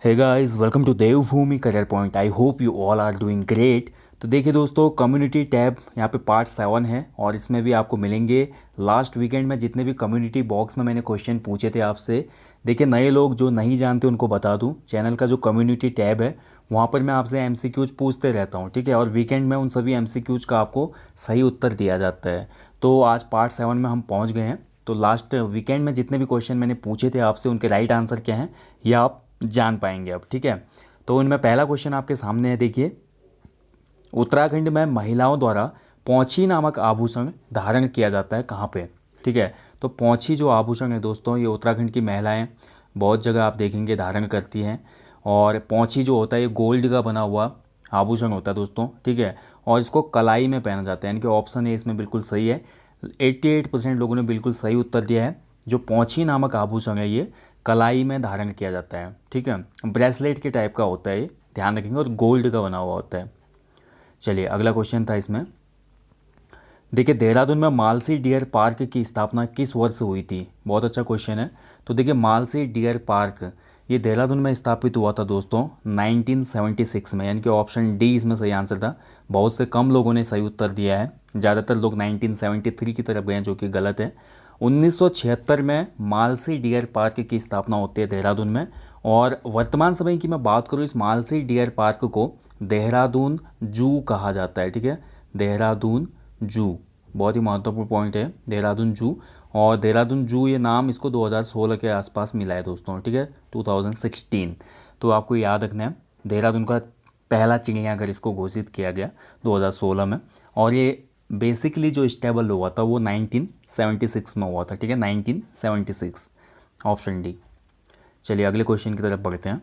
Hey guys, welcome to Devbhoomi career point. I hope you all are doing great. तो देखिए दोस्तों, community tab यहाँ पे पार्ट 7 है और इसमें भी आपको मिलेंगे लास्ट वीकेंड में जितने भी कम्युनिटी बॉक्स में मैंने क्वेश्चन पूछे थे आपसे। देखिए, नए लोग जो नहीं जानते उनको बता दूँ, चैनल का जो कम्युनिटी टैब है वहाँ पर मैं आपसे एमसीक्यूज पूछते रहता हूँ, ठीक है। और वीकेंड में उन सभी एमसीक्यूज का आपको सही उत्तर दिया जाता है। तो आज पार्ट 7 में हम पहुँच गए हैं। तो लास्ट वीकेंड में जितने भी क्वेश्चन मैंने पूछे थे आपसे, उनके राइट आंसर क्या हैं ये आप जान पाएंगे अब, ठीक है। तो उनमें पहला क्वेश्चन आपके सामने है, देखिए। उत्तराखंड में महिलाओं द्वारा पौंची नामक आभूषण धारण किया जाता है कहाँ पे, ठीक है। तो पौंची जो आभूषण है दोस्तों, ये उत्तराखंड की महिलाएं बहुत जगह आप देखेंगे धारण करती हैं। और पौंची जो होता है ये गोल्ड का बना हुआ आभूषण होता है दोस्तों, ठीक है। और इसको कलाई में पहना जाता है, यानी कि ऑप्शन ए इसमें बिल्कुल सही है। 88% लोगों ने बिल्कुल सही उत्तर दिया है। जो पौंची नामक आभूषण है ये कलाई में धारण किया जाता है, ठीक है। ब्रेसलेट के टाइप का होता है ये, ध्यान रखेंगे, और गोल्ड का बना हुआ होता है। चलिए अगला क्वेश्चन था इसमें। देखिए, देहरादून में मालसी डियर पार्क की स्थापना किस वर्ष हुई थी? बहुत अच्छा क्वेश्चन है। तो देखिए, मालसी डियर पार्क ये देहरादून में स्थापित हुआ था दोस्तों 1976 में, यानी कि ऑप्शन डी इसमें सही आंसर था। बहुत से कम लोगों ने सही उत्तर दिया है, ज़्यादातर लोग 1973 की तरफ गए हैं, जो कि गलत है। 1976 में मालसी डियर पार्क की स्थापना होती है देहरादून में। और वर्तमान समय की मैं बात करूँ, इस मालसी डियर पार्क को देहरादून जू कहा जाता है, ठीक है। देहरादून जू बहुत ही महत्वपूर्ण पॉइंट है, देहरादून जू। और देहरादून जू ये नाम इसको 2016 के आसपास मिला है दोस्तों, ठीक है, 2016। तो आपको याद रखना है, देहरादून का पहला चिड़ियाघर इसको घोषित किया गया 2016 में। और ये बेसिकली जो इस्टेबल हुआ था वो 1976 में हुआ था, ठीक है, 1976, ऑप्शन डी। चलिए अगले क्वेश्चन की तरफ बढ़ते हैं।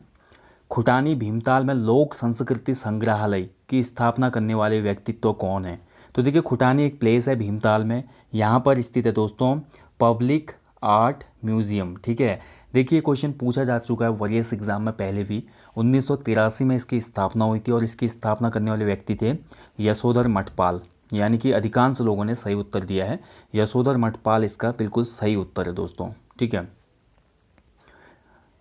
खुटानी भीमताल में लोक संस्कृति संग्रहालय की स्थापना करने वाले व्यक्तित्व कौन है? तो देखिए, खुटानी एक प्लेस है भीमताल में, यहाँ पर स्थित है दोस्तों पब्लिक आर्ट म्यूजियम, ठीक है। देखिए, क्वेश्चन पूछा जा चुका है वरीयस एग्जाम में पहले भी। 1983 में इसकी स्थापना हुई थी और इसकी स्थापना करने वाले व्यक्ति थे यशोधर मठपाल, यानी कि अधिकांश लोगों ने सही उत्तर दिया है। यशोधर मठपाल इसका बिल्कुल सही उत्तर है दोस्तों, ठीक है।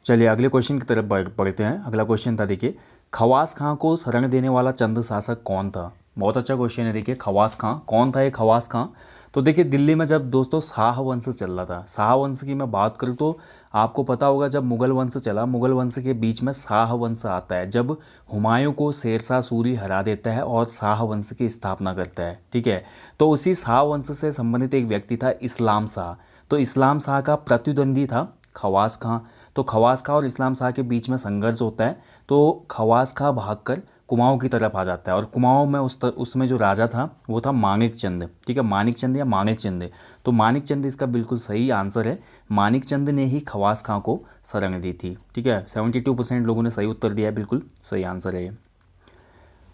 चलिए अगले क्वेश्चन की तरफ बढ़ते हैं। अगला क्वेश्चन था, देखिए, खवास खां को शरण देने वाला चंद शासक कौन था? बहुत अच्छा क्वेश्चन है। देखिए, खवास खां कौन था? ये खवास खां, तो देखिए दिल्ली में जब दोस्तों शाह वंश चल रहा था, शाह वंश की मैं बात करूँ तो आपको पता होगा, जब मुगल वंश चला, मुगल वंश के बीच में शाह वंश आता है, जब हुमायूं को शेरशाह सूरी हरा देता है और शाह वंश की स्थापना करता है, ठीक है। तो उसी शाह वंश से संबंधित एक व्यक्ति था इस्लाम शाह। तो इस्लाम शाह का प्रतिद्वंदी था खवास खां। तो खवास खां और इस्लाम शाह के बीच में संघर्ष होता है, तो खवास खां भागकर कुमाऊं की तरफ आ जाता है। और कुमाऊं में उसमें जो राजा था वो था मानिक चंद, ठीक है, मानिक चंद या मानिक चंद। तो मानिक चंद इसका बिल्कुल सही आंसर है। मानिक चंद ने ही खवास खां को शरण दी थी, ठीक है। 72% लोगों ने सही उत्तर दिया है, बिल्कुल सही आंसर है ये।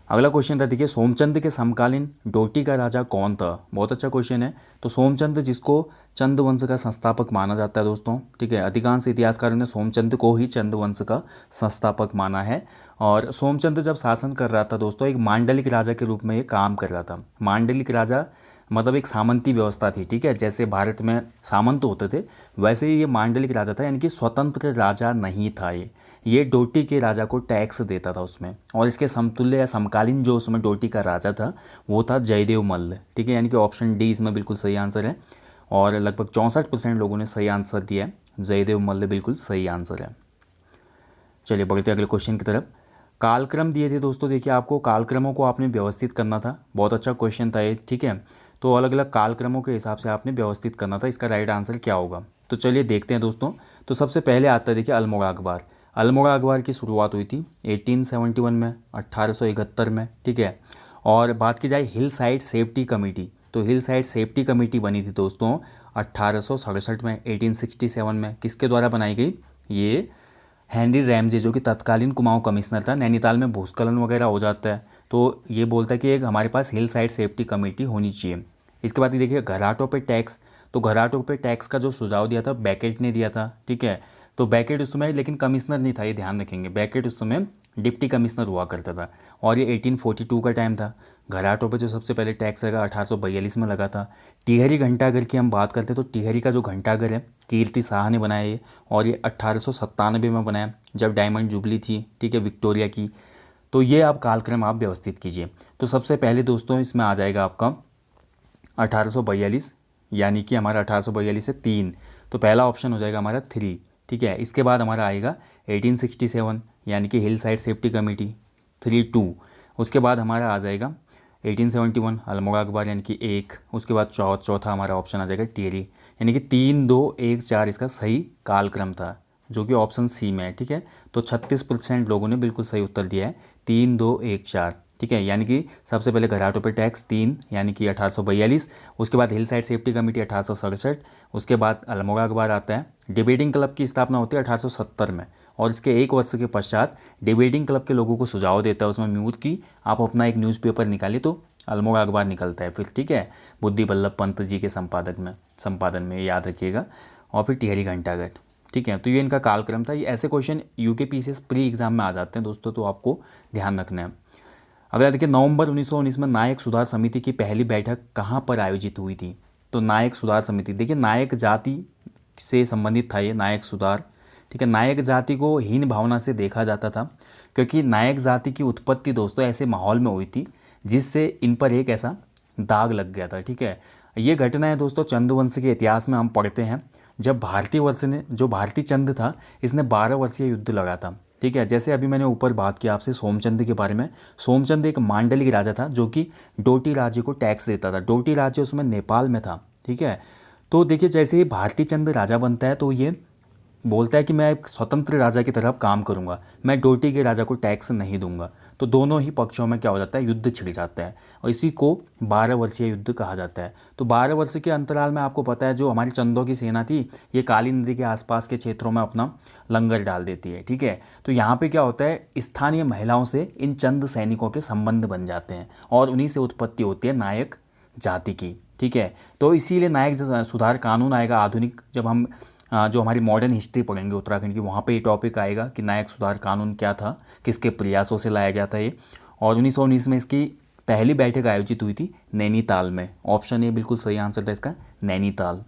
अगला क्वेश्चन था, देखिए, सोमचंद के समकालीन डोटी का राजा कौन था? बहुत अच्छा क्वेश्चन है। तो सोमचंद, जिसको चंद वंश का संस्थापक माना जाता है दोस्तों, ठीक है, अधिकांश इतिहासकारों ने सोमचंद को ही चंद वंश का संस्थापक माना है। और सोमचंद जब शासन कर रहा था दोस्तों, एक मांडलिक राजा के रूप में ये काम कर रहा था। मांडलिक राजा मतलब एक सामंती व्यवस्था थी, ठीक है, जैसे भारत में सामंत होते थे वैसे ही ये मांडलिक राजा था, यानी कि स्वतंत्र राजा नहीं था ये डोटी के राजा को टैक्स देता था उसमें। और इसके समतुल्य या समकालीन जो उसमें डोटी का राजा था वो था जयदेव मल्ल, ठीक है, यानी कि ऑप्शन डी इसमें बिल्कुल सही आंसर है। और लगभग 64% लोगों ने सही आंसर दिया है, जयदेव मल्ल बिल्कुल सही आंसर है। चलिए बढ़ते अगले क्वेश्चन की तरफ। कालक्रम दिए थे दोस्तों, देखिए आपको कालक्रमों को आपने व्यवस्थित करना था। बहुत अच्छा क्वेश्चन था ये, ठीक है। तो अलग अलग कालक्रमों के हिसाब से आपने व्यवस्थित करना था, इसका राइट आंसर क्या होगा? तो चलिए देखते हैं दोस्तों। तो सबसे पहले आता है, देखिए, अल्मोड़ा अखबार। अल्मोड़ा अखबार की शुरुआत हुई थी 1871 में, 1871 में, ठीक है। और बात की जाए हिल साइड सेफ्टी कमेटी, तो हिल साइड सेफ्टी कमेटी बनी थी दोस्तों 1867 में, 1867 में। किसके द्वारा बनाई गई? ये हेनरी रैमजे, जो कि तत्कालीन कुमाऊं कमिश्नर था। नैनीताल में भूस्खलन वगैरह हो जाता है तो ये बोलता है कि एक हमारे पास हिल साइड सेफ्टी कमेटी होनी चाहिए। इसके बाद ये देखिए घराटों पे टैक्स। तो घराटों पे टैक्स का जो सुझाव दिया था बैकेट ने दिया था, ठीक है। तो बैकेट उस समय लेकिन कमिश्नर नहीं था, ये ध्यान रखेंगे, बैकेट उस समय डिप्टी कमिश्नर हुआ करता था। और ये 1842 का टाइम था। घराटों पे जो सबसे पहले टैक्स लगा 1842 में लगा था। टिहरी घंटाघर की हम बात करते हैं तो टिहरी का जो घंटाघर है कीर्ति शाह ने बनाया ये, और ये 1897 में बनाया जब डायमंड जुबली थी, ठीक है, विक्टोरिया की। तो ये आप कालक्रम आप व्यवस्थित कीजिए। तो सबसे पहले दोस्तों इसमें आ जाएगा आपका 1842, यानी कि हमारा 1842 से 3, तो पहला ऑप्शन हो जाएगा हमारा 3, ठीक है। इसके बाद हमारा आएगा 1867 यानी कि हिल साइड सेफ्टी कमेटी 3-2। उसके बाद हमारा आ जाएगा 1871 अल्मोड़ा अखबार यानी कि 1। उसके बाद चौथा हमारा ऑप्शन आ जाएगा टिहरी, यानी कि 3-2-1-4 इसका सही कालक्रम था, जो कि ऑप्शन सी में है, ठीक है। तो 36% लोगों ने बिल्कुल सही उत्तर दिया है 3-2-1-4, ठीक है। यानी कि सबसे पहले घराटों पे टैक्स 3 यानी कि 1842, उसके बाद हिल साइड सेफ्टी कमेटी 1867, उसके बाद अल्मोड़ा अखबार आता है। डिबेटिंग क्लब की स्थापना होती है 1870 में, और इसके 1 वर्ष के पश्चात डिबेटिंग क्लब के लोगों को सुझाव देता है उसमें म्यूट की आप अपना एक न्यूज़पेपर निकालिए, तो अल्मोड़ा अखबार निकलता है फिर, ठीक है, बुद्धि बल्लभ पंत जी के संपादन में याद रखिएगा। और फिर टिहरी घंटाघर, ठीक है। तो ये इनका कालक्रम था। ये ऐसे question UK PCS pre exam में आ जाते हैं दोस्तों, तो आपको ध्यान रखना है। अगला देखिए, नवंबर 1919 में नायक सुधार समिति की पहली बैठक कहाँ पर आयोजित हुई थी? तो नायक सुधार समिति, देखिए नायक जाति से संबंधित था ये नायक सुधार, ठीक है। नायक जाति को हीन भावना से देखा जाता था, क्योंकि नायक जाति की उत्पत्ति दोस्तों ऐसे माहौल में हुई थी जिससे इन पर एक ऐसा दाग लग गया था, ठीक है। ये घटनाएं दोस्तों चंद्रवंश के इतिहास में हम पढ़ते हैं, जब भारतीय वर्ष ने जो भारतीय चंद था इसने 12 वर्षीय युद्ध लड़ा था, ठीक है। जैसे अभी मैंने ऊपर बात की आपसे सोमचंद के बारे में। सोमचंद एक मांडलिक राजा था जो कि डोटी राज्य को टैक्स देता था। डोटी राज्य उसमें नेपाल में था, ठीक है। तो देखिए जैसे ही भारतीय चंद राजा बनता है तो ये बोलता है कि मैं एक स्वतंत्र राजा की तरह काम करूंगा, मैं डोटी के राजा को टैक्स नहीं दूंगा। तो दोनों ही पक्षों में क्या हो जाता है, युद्ध छिड़ जाता है, और इसी को 12 वर्षीय युद्ध कहा जाता है। तो 12 वर्ष के अंतराल में आपको पता है जो हमारी चंदों की सेना थी ये काली नदी के आसपास के क्षेत्रों में अपना लंगर डाल देती है, ठीक है। तो यहाँ पे क्या होता है, स्थानीय महिलाओं से इन चंद सैनिकों के संबंध बन जाते हैं, और उन्हीं से उत्पत्ति होती है नायक जाति की, ठीक है। तो इसीलिए नायक सुधार कानून आएगा आधुनिक, जब हम जो हमारी मॉडर्न हिस्ट्री पढ़ेंगे उत्तराखंड की, वहाँ पे ये टॉपिक आएगा कि नायक सुधार कानून क्या था, किसके प्रयासों से लाया गया था ये। और 1919 में इसकी पहली बैठक आयोजित हुई थी नैनीताल में। ऑप्शन ए बिल्कुल सही आंसर था इसका, नैनीताल।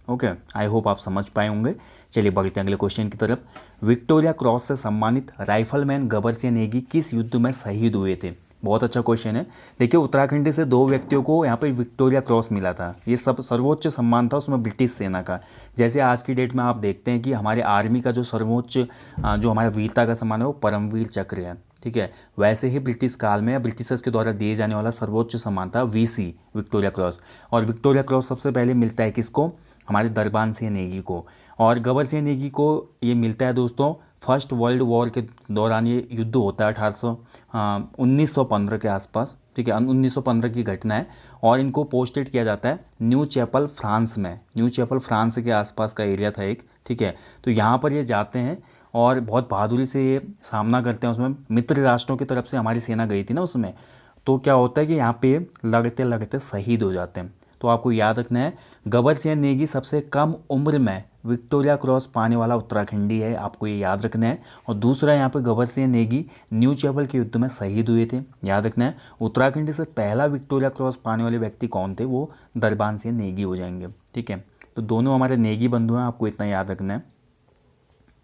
ओके, आई होप आप समझ पाए होंगे। चलिए बढ़ते हैं अगले क्वेश्चन की तरफ। विक्टोरिया क्रॉस से सम्मानित राइफलमैन गबर सिंह नेगी किस युद्ध में शहीद हुए थे? बहुत अच्छा क्वेश्चन है। देखिए उत्तराखंड से 2 व्यक्तियों को यहाँ पे विक्टोरिया क्रॉस मिला था। ये सब सर्वोच्च सम्मान था उसमें ब्रिटिश सेना का। जैसे आज की डेट में आप देखते हैं कि हमारे आर्मी का जो सर्वोच्च जो हमारा वीरता का सम्मान है वो परमवीर चक्र है, ठीक है। वैसे ही ब्रिटिश काल में ब्रिटिशर्स के द्वारा दिए जाने वाला सर्वोच्च सम्मान था वीसी, विक्टोरिया क्रॉस। और विक्टोरिया क्रॉस सबसे पहले मिलता है किसको, हमारे दरबान सिंह नेगी को। और गबर सिंह नेगी को ये मिलता है दोस्तों फर्स्ट वर्ल्ड वॉर के दौरान। ये युद्ध होता है 1915 के आसपास, ठीक है, 1915 की घटना है। और इनको पोस्टेड किया जाता है न्यू चैपल फ्रांस में। न्यू चैपल फ्रांस के आसपास का एरिया था एक, ठीक है। तो यहाँ पर ये जाते हैं और बहुत बहादुरी से ये सामना करते हैं। उसमें मित्र राष्ट्रों की तरफ से हमारी सेना गई थी ना उसमें, तो क्या होता है कि यहाँ पे लड़ते लड़ते शहीद हो जाते हैं। तो आपको याद रखना है गबर सिंह नेगी सबसे कम उम्र में विक्टोरिया क्रॉस पाने वाला उत्तराखंडी है, आपको ये याद रखना है। और दूसरा यहाँ पे गबर सिंह नेगी न्यू चैपल के युद्ध में शहीद हुए थे, याद रखना है। उत्तराखंड से पहला विक्टोरिया क्रॉस पाने वाले व्यक्ति कौन थे, वो दरबान सिंह नेगी हो जाएंगे, ठीक है। तो दोनों हमारे नेगी बंधु हैं, आपको इतना याद रखना है,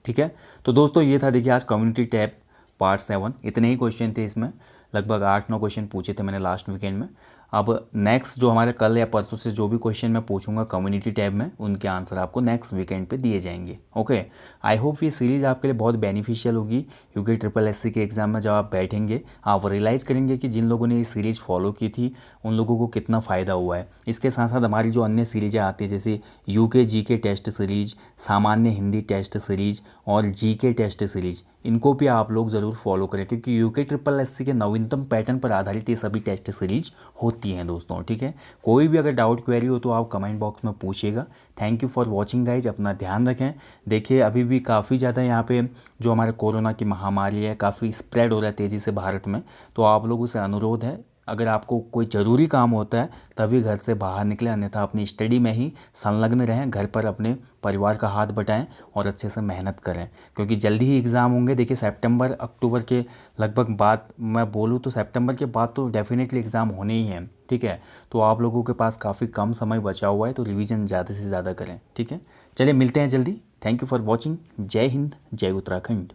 ठीक है। तो दोस्तों ये था देखिए आज कम्युनिटी टैब पार्ट 7। इतने ही क्वेश्चन थे इसमें, लगभग 8-9 क्वेश्चन पूछे थे मैंने लास्ट वीकेंड में। अब नेक्स्ट जो हमारे कल या परसों से जो भी क्वेश्चन मैं पूछूंगा कम्युनिटी टैब में, उनके आंसर आपको नेक्स्ट वीकेंड पे दिए जाएंगे। ओके, आई होप ये सीरीज़ आपके लिए बहुत बेनिफिशियल होगी, क्योंकि SSSC के एग्ज़ाम में जब आप बैठेंगे आप रियलाइज़ करेंगे कि जिन लोगों ने ये सीरीज़ फॉलो की थी उन लोगों को कितना फ़ायदा हुआ है। इसके साथ साथ हमारी जो अन्य सीरीज़ें आती हैं जैसे UK GK टेस्ट सीरीज, सामान्य हिंदी टेस्ट सीरीज और GK टेस्ट सीरीज, इनको भी आप लोग ज़रूर फॉलो करें, क्योंकि UK SSSC के नवीनतम पैटर्न पर आधारित ये सभी टेस्ट सीरीज होती हैं दोस्तों, ठीक है। कोई भी अगर डाउट क्वेरी हो तो आप कमेंट बॉक्स में पूछिएगा। Thank you for watching guys, अपना ध्यान रखें। देखिए अभी भी काफ़ी ज़्यादा यहाँ पे जो हमारे कोरोना की महामारी है काफ़ी स्प्रेड हो रहा है तेज़ी से भारत में, तो आप लोगों से अनुरोध है अगर आपको कोई ज़रूरी काम होता है तभी घर से बाहर निकलें, अन्यथा अपनी स्टडी में ही संलग्न रहें, घर पर अपने परिवार का हाथ बटाएं और अच्छे से मेहनत करें, क्योंकि जल्दी ही एग्ज़ाम होंगे। देखिए सितंबर अक्टूबर के लगभग बाद मैं बोलूँ तो सितंबर के बाद तो डेफिनेटली एग्ज़ाम होने ही हैं, ठीक है। तो आप लोगों के पास काफ़ी कम समय बचा हुआ है, तो रिवीजन ज़्यादा से ज़्यादा करें, ठीक है। चलिए मिलते हैं जल्दी। Thank you for watching. जय हिंद, जय उत्तराखंड।